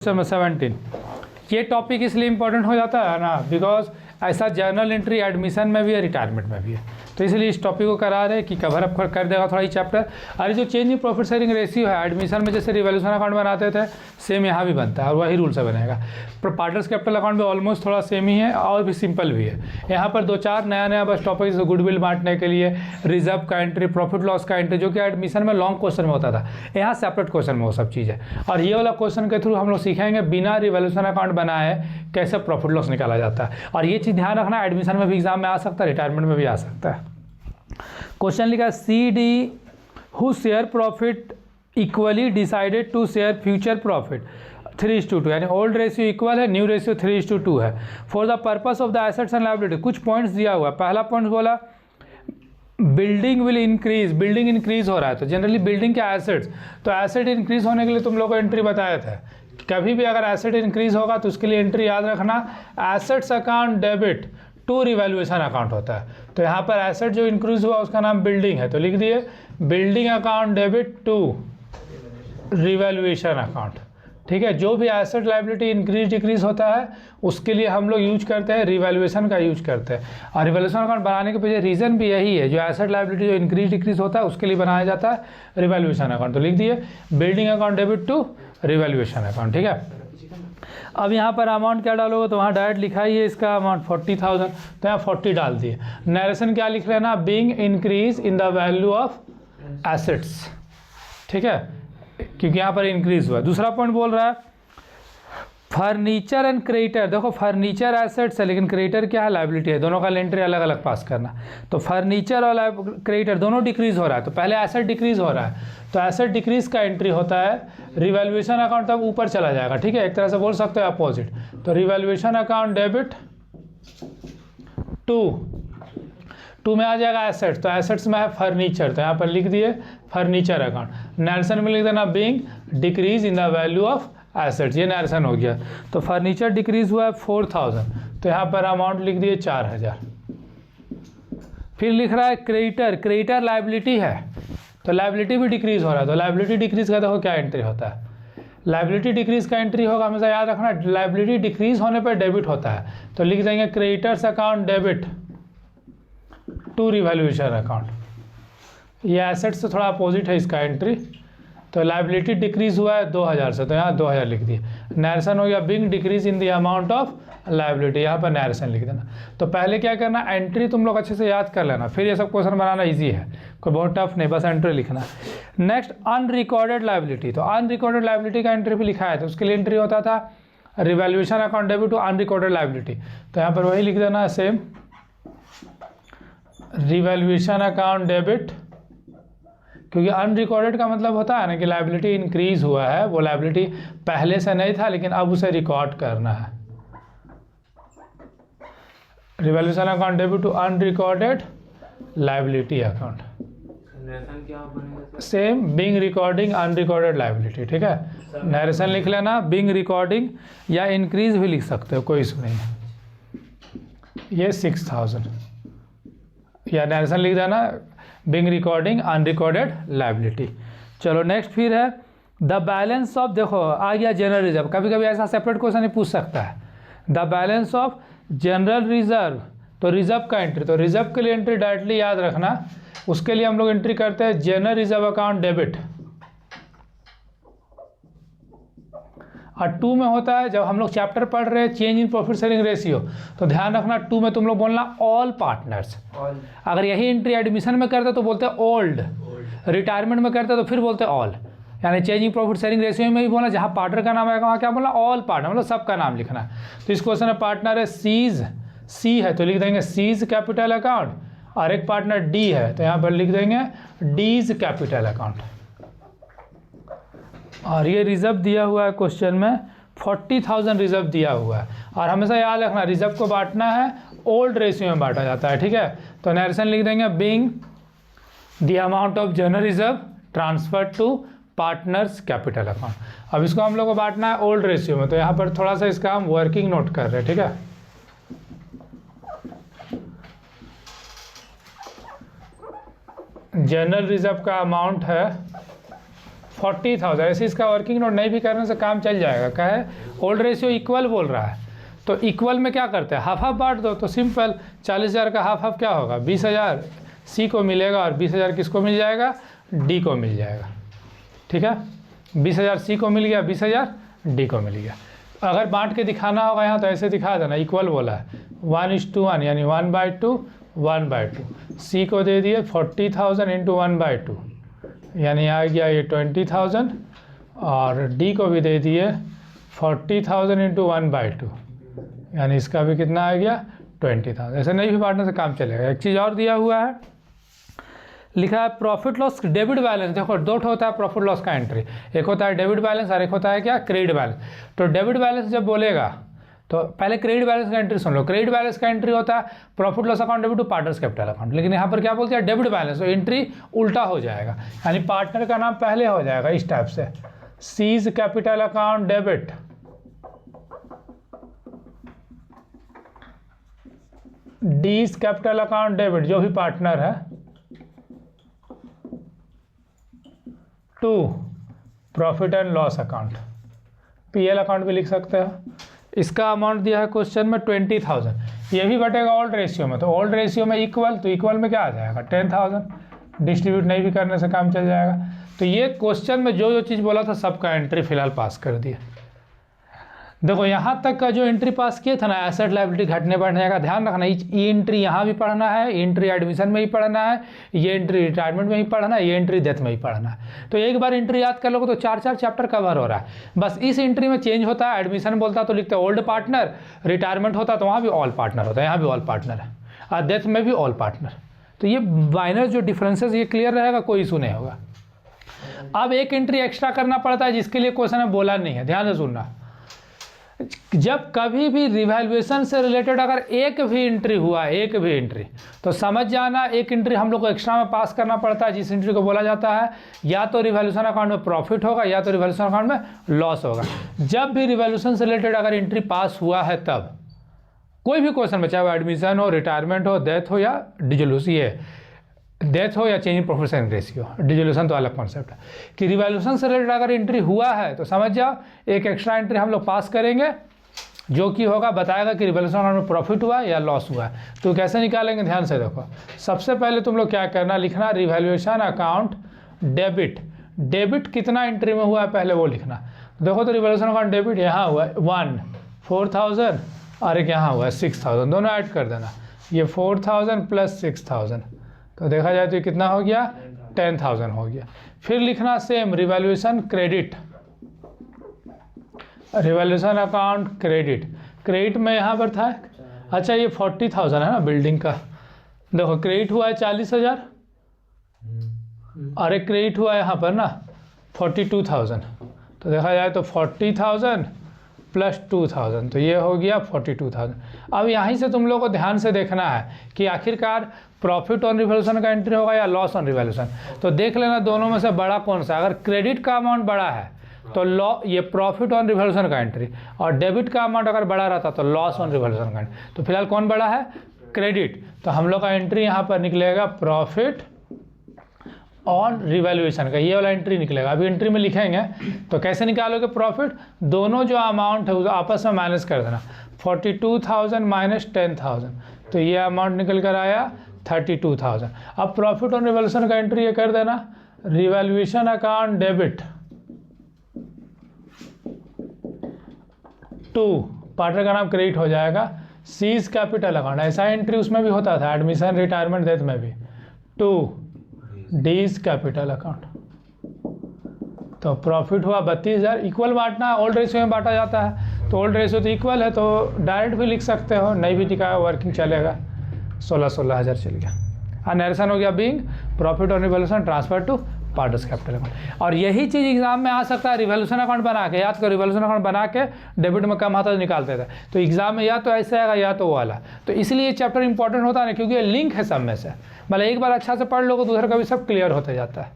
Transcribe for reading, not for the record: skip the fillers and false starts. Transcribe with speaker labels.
Speaker 1: 17 ये टॉपिक इसलिए इम्पोर्टेंट हो जाता है ना बिकॉज ऐसा जर्नल एंट्री एडमिशन में भी है, रिटायरमेंट में भी है, तो इसलिए इस टॉपिक को करा रहे हैं कि कवर अप कर देगा थोड़ा ही चैप्टर। अरे जो change in profit sharing ratio है एडमिशन में जैसे रिवॉल्यूशन अकाउंट बनाते थे सेम यहाँ भी बनता है और वही रूल से बनेगा। पार्टनर्स कैपिटल अकाउंट में ऑलमोस्ट थोड़ा सेम ही है और भी सिंपल भी है। यहाँ पर 2-4 नया बस टॉपिक जैसे गुडविल बांटने के लिए, रिजर्व का एंट्री, प्रॉफिट लॉस का एंट्री, जो कि एडमिशन में लॉन्ग क्वेश्चन में होता था, यहाँ सेपरेट क्वेश्चन में वो सब चीज़ है। और ये वाला क्वेश्चन के थ्रू हम लोग सीखेंगे बिना रिवॉल्यूशन अकाउंट बनाए कैसे प्रॉफिट लॉस निकाला जाता है। और ये चीज़ ध्यान रखना, एडमिशन में भी एग्जाम में आ सकता है, रिटायरमेंट में भी आ सकता है। क्वेश्चन लिखा CD who share profit equally decided to share future profit 3:2, यानी ओल्ड रेशियो इक्वल है, न्यू रेशियो 3:2 है। For the purpose of the assets and liability, कुछ पॉइंट्स दिया हुआ है। पहला पॉइंट बोला building will increase, building increase हो रहा है, तो जनरली बिल्डिंग के एसेट्स, तो एसेट इंक्रीज होने के लिए तुम लोग को एंट्री बताया था। कभी भी अगर एसेट इंक्रीज होगा तो उसके लिए एंट्री याद रखना, assets account debit to revaluation account होता है। तो यहाँ पर एसेट जो इंक्रीज हुआ उसका नाम बिल्डिंग है, तो लिख दिए building account debit to revaluation account. ठीक है, जो भी एसेट लायबिलिटी इंक्रीज डिक्रीज होता है उसके लिए हम लोग यूज करते हैं रिवैल्यूएशन का यूज करते हैं। और रिवैल्यूएशन अकाउंट बनाने के पीछे रीजन भी यही है, जो एसेट लायबिलिटी जो इंक्रीज डिक्रीज होता है उसके लिए बनाया जाता है रिवैल्यूएशन अकाउंट। तो लिख दिए building account debit to revaluation account. ठीक है, अब यहाँ पर अमाउंट क्या डालोगे तो वहाँ डायरेक्ट लिखा ही है इसका अमाउंट 40,000, तो यहाँ 40 डाल दिए। नरेशन क्या लिख लेना, being increase in the value of assets. ठीक है, क्योंकि यहाँ पर इंक्रीज हुआ। दूसरा पॉइंट बोल रहा है फर्नीचर एंड क्रेडिटर। देखो फर्नीचर एसेट्स है लेकिन क्रेडिटर क्या है, लायबिलिटी है, दोनों का एंट्री अलग अलग पास करना। तो फर्नीचर और क्रेडिटर दोनों डिक्रीज हो रहा है, तो पहले एसेट डिक्रीज हो रहा है, तो एसेट डिक्रीज का एंट्री होता है रिवैल्यूएशन अकाउंट, तब ऊपर चला जाएगा। ठीक है, एक तरह से बोल सकते हो अपोजिट। तो रिवैल्यूएशन अकाउंट डेबिट टू में आ जाएगा एसेट्स, तो एसेट्स में है फर्नीचर, तो यहाँ पर लिख दिए फर्नीचर अकाउंट। नरेशन में लिख देना being decrease in the value of assets, ये नरेशन हो गया। तो फर्नीचर डिक्रीज हुआ है 4,000, तो यहाँ पर अमाउंट लिख दिए 4,000। फिर लिख रहा है क्रेडिटर, क्रेडिटर लायबिलिटी है, तो लायबिलिटी भी डिक्रीज हो रहा है, तो लायबिलिटी डिक्रीज का देखो क्या एंट्री होता है। लायबिलिटी डिक्रीज का एंट्री होगा, हमेशा याद रखना लायबिलिटी डिक्रीज होने पर डेबिट होता है, तो लिख देंगे creditors account debit to revaluation account. ये एसेट से थोड़ा अपोजिट है इसका एंट्री, तो लायबिलिटी डिक्रीज हुआ है 2,000 से, तो यहाँ 2,000 लिख दिए। नरेशन हो गया being decrease in the amount of liability, यहाँ पर नरेशन लिख देना। तो पहले क्या करना, एंट्री तुम लोग अच्छे से याद कर लेना, फिर ये सब क्वेश्चन बनाना इजी है, कोई बहुत टफ नहीं, बस एंट्री लिखना। नेक्स्ट अनरिकॉर्डेड लायबिलिटी, तो अनरिकॉर्डेड लायबिलिटी का एंट्री भी लिखा है, तो उसके लिए एंट्री होता था revaluation account debit to unrecorded liability, तो यहाँ पर वही लिख देना सेम रिवैल्यूएशन अकाउंट डेबिट, क्योंकि अनरिकॉर्डेड का मतलब होता है ना कि लायबिलिटी इंक्रीज हुआ है, वो लायबिलिटी पहले से नहीं था लेकिन अब उसे रिकॉर्ड करना है। Revaluation account debit to unrecorded liability account, same being recording unrecorded liability. ठीक है, नरेशन लिख लेना बीइंग रिकॉर्डिंग, या इंक्रीज भी लिख सकते हो, कोई इशू नहीं है। ये 6,000, या नरेशन लिख देना बीइंग रिकॉर्डिंग अनरिकॉर्डेड लायबिलिटी। चलो नेक्स्ट फिर है द बैलेंस ऑफ, देखो आ गया जनरल रिजर्व, कभी कभी ऐसा सेपरेट क्वेश्चन ही पूछ सकता है। The balance of general reserve, तो रिजर्व का एंट्री, तो रिजर्व के लिए एंट्री डायरेक्टली याद रखना, उसके लिए हम लोग एंट्री करते हैं जनरल रिजर्व अकाउंट डेबिट। और 2 में होता है, जब हम लोग चैप्टर पढ़ रहे हैं change in profit sharing ratio, तो ध्यान रखना 2 में तुम लोग बोलना ऑल पार्टनर्स। अगर यही एंट्री एडमिशन में करते तो बोलते ओल्ड, रिटायरमेंट में करते तो फिर बोलते ऑल, यानी change in profit sharing ratio में भी बोलना, जहाँ पार्टनर का नाम आएगा वहाँ क्या बोलना ऑल पार्टनर, मतलब सबका नाम लिखना है। तो इस क्वेश्चन में पार्टनर है सीज, सी है तो लिख देंगे सीज कैपिटल अकाउंट, और एक पार्टनर डी है तो यहाँ पर लिख देंगे डीज कैपिटल अकाउंट। और ये रिजर्व दिया हुआ है क्वेश्चन में 40,000 रिजर्व दिया हुआ है, और हमेशा याद रखना रिजर्व को बांटना है ओल्ड रेशियो में बांटा जाता है। ठीक है, तो नरेशन लिख देंगे being the amount of general reserve transfer to partners capital account. अब इसको हम लोग को बांटना है ओल्ड रेशियो में, तो यहाँ पर थोड़ा सा इसका हम वर्किंग नोट कर रहे हैं। ठीक है, जनरल रिजर्व का अमाउंट है 40,000, ऐसे इसका वर्किंग नोट नहीं भी करने से काम चल जाएगा। क्या है, ओल्ड रेशियो इक्वल बोल रहा है, तो इक्वल में क्या करते हैं, हाफ हाफ बांट दो, तो सिंपल 40,000 का हाफ हाफ क्या होगा, 20,000 सी को मिलेगा और 20,000 किसको मिल जाएगा, डी को मिल जाएगा। ठीक है, 20,000 सी को मिल गया, 20,000 डी को मिल गया। अगर बांट के दिखाना होगा यहाँ तो ऐसे दिखा देना, इक्वल बोला है 1:1 यानी 1/2 1/2। सी को दे दिए 40,000 इंटू 1/2 यानी आ गया ये 20,000, और डी को भी दे दिए 40,000 इंटू 1/2 यानी इसका भी कितना आ गया 20,000। ऐसे नहीं भी बांटने से काम चलेगा। एक चीज़ और दिया हुआ है, लिखा है प्रॉफिट लॉस डेबिट बैलेंस। देखो दो होता है प्रॉफिट लॉस का एंट्री, एक होता है डेबिट बैलेंस और एक होता है क्या, क्रेडिट बैलेंस। तो डेबिट बैलेंस जब बोलेगा तो पहले क्रेडिट बैलेंस का एंट्री सुन लो। क्रेडिट बैलेंस का एंट्री होता है profit loss account debit to partners capital account, लेकिन यहाँ पर क्या बोलते हैं डेबिट बैलेंस, तो एंट्री उल्टा हो जाएगा, यानी पार्टनर का नाम पहले हो जाएगा इस टाइप से, C's capital account debit, D's capital account debit जो भी पार्टनर है, to profit and loss account, PL account भी लिख सकते हो। इसका अमाउंट दिया है क्वेश्चन में 20,000, ये भी बटेगा ओल्ड रेशियो में, तो ओल्ड रेशियो में इक्वल, तो इक्वल में क्या आ जाएगा 10,000, डिस्ट्रीब्यूट नहीं भी करने से काम चल जाएगा। तो ये क्वेश्चन में जो जो चीज़ बोला था सबका एंट्री फिलहाल पास कर दिया। देखो यहाँ तक का जो एंट्री पास किया था ना, एसेट लायबिलिटी घटने बढ़ने का ध्यान रखना, ये एंट्री यहाँ भी पढ़ना है, ये एंट्री एडमिशन में ही पढ़ना है, ये एंट्री रिटायरमेंट में ही पढ़ना है, ये एंट्री डेथ में ही पढ़ना है। तो एक बार एंट्री याद कर लोगे तो 4 चैप्टर कवर हो रहा है। बस इस एंट्री में चेंज होता है, एडमिशन बोलता तो लिखते ओल्ड पार्टनर, रिटायरमेंट होता तो वहाँ भी ऑल पार्टनर होता है, यहाँ भी ऑल पार्टनर है, और डेथ में भी ऑल पार्टनर। तो ये माइनर जो डिफरेंसेस ये क्लियर रहेगा, कोई इशू नहीं होगा। अब एक एंट्री एक्स्ट्रा करना पड़ता है जिसके लिए क्वेश्चन में बोला नहीं है, ध्यान से सुनना। जब कभी भी रिवैल्यूएशन से रिलेटेड अगर एक भी एंट्री हुआ, एक भी एंट्री, तो समझ जाना एक एंट्री हम लोग को एक्स्ट्रा में पास करना पड़ता है, जिस एंट्री को बोला जाता है या तो रिवैल्यूएशन अकाउंट में प्रॉफिट होगा या तो रिवैल्यूएशन अकाउंट में लॉस होगा। जब भी रिवैल्यूएशन से रिलेटेड अगर एंट्री पास हुआ है तब कोई भी क्वेश्चन में, चाहे वो एडमिशन हो, रिटायरमेंट हो, डेथ हो या डिसोल्यूशन, ये डेथ हो या change in profession ratio, dissolution तो अलग कॉन्सेप्ट है, कि रिवैल्यूएशन से रिलेटेड अगर एंट्री हुआ है तो समझ जाओ एक एक्स्ट्रा एंट्री हम लोग पास करेंगे, जो कि होगा बताएगा कि रिवैल्यूएशन अकाउंट में प्रॉफिट हुआ या लॉस हुआ है। तो कैसे निकालेंगे, ध्यान से देखो। सबसे पहले तुम लोग क्या करना, लिखना रिवैल्यूएशन अकाउंट डेबिट। डेबिट कितना एंट्री में हुआ है पहले वो लिखना। देखो तो रिवैल्यूएशन अकाउंट डेबिट यहाँ हुआ है 4,000 और एक यहाँ हुआ है 6,000, दोनों ऐड कर देना, ये 4,000 प्लस 6,000, तो देखा जाए तो ये कितना हो गया 10,000 हो गया। फिर लिखना same revaluation credit, revaluation account credit. Credit में यहाँ पर था, अच्छा ये 40,000 है ना बिल्डिंग का, देखो क्रेडिट हुआ है 40,000 और एक क्रेडिट हुआ है यहाँ पर ना 42,000, तो देखा जाए तो 40,000 प्लस 2,000, तो ये हो गया 42,000। अब यहीं से तुम लोग को ध्यान से देखना है कि आखिरकार प्रॉफिट ऑन रिवैल्यूएशन का एंट्री होगा या लॉस ऑन रिवैल्यूएशन। तो देख लेना दोनों में से बड़ा कौन सा, अगर क्रेडिट का अमाउंट बड़ा है तो ये प्रॉफिट ऑन रिवैल्यूएशन का एंट्री, और डेबिट का अमाउंट अगर बड़ा रहता तो लॉस ऑन रिवैल्यूएशन का एंट्री। तो फिलहाल कौन बड़ा है, क्रेडिट, तो हम लोग का एंट्री यहाँ पर निकलेगा प्रॉफिट ऑन रिवैल्यूएशन का, ये वाला एंट्री निकलेगा। अभी एंट्री में लिखेंगे तो कैसे निकालोगे प्रॉफिट, दोनों जो अमाउंट है उस आपस में माइनस कर देना, 42,000 माइनस 10,000, तो ये अमाउंट निकल कर आया 32,000। अब प्रॉफिट ऑन रिवैल्यूएशन का एंट्री ये कर देना, revaluation account debit to, partner का नाम क्रेडिट हो जाएगा, सीज कैपिटल अकाउंट, ऐसा एंट्री उसमें भी होता था एडमिशन रिटायरमेंट डेथ में भी, टू डीज कैपिटल अकाउंट। तो प्रॉफिट हुआ 32,000, इक्वल बांटना है, ओल्ड रेशियो में बांटा जाता है, तो ओल्ड रेशियो तो इक्वल है, तो डायरेक्ट भी लिख सकते हो, नहीं भी दिखाया वर्किंग चलेगा, 16,000 चल गया। नरेशन हो गया being profit on revaluation transfer to partners capital account. और यही चीज़ एग्जाम में आ सकता है, रिवैल्यूएशन अकाउंट बना के, याद करो रिवैल्यूएशन अकाउंट बना के डेबिट में कम आता तो निकालते थे, तो एग्जाम में या तो ऐसे आएगा या तो वो वाला। तो इसलिए चैप्टर इंपॉर्टेंट होता है ना, क्योंकि ये लिंक है सब में से, मतलब एक बार अच्छा से पढ़ लोगे दूसरा का भी सब क्लियर होते जाता है।